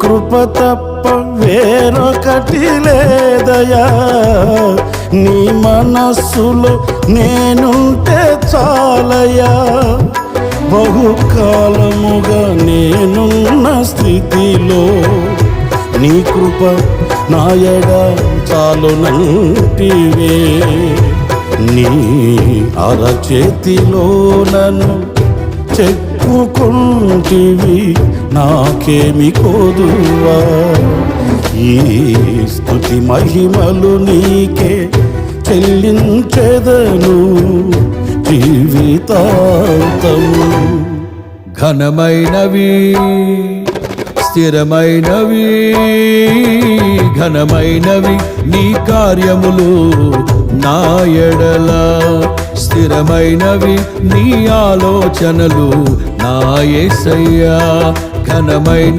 కృప తప్ప వేరొకటి లేదయా, నీ మనస్సులో నేనుంటే చాలయా. బహుకాలముగా నేనున్న స్థితిలో నీ కృప నాయడ చాలునంటివే. నీ అరచేతిలో నన్ను చెప్పుకుంటివి, నాకేమి కోదువా. ఈ స్తుతి మహిమలు నీకే చెల్లించెదను జీవితాంతము. ఘనమైనవి స్థిరమైనవి, ఘనమైనవి నీ కార్యములు నా ఎడల, స్థిరమైనవి నీ ఆలోచనలు నా యేసయ్యా. ఘనమైన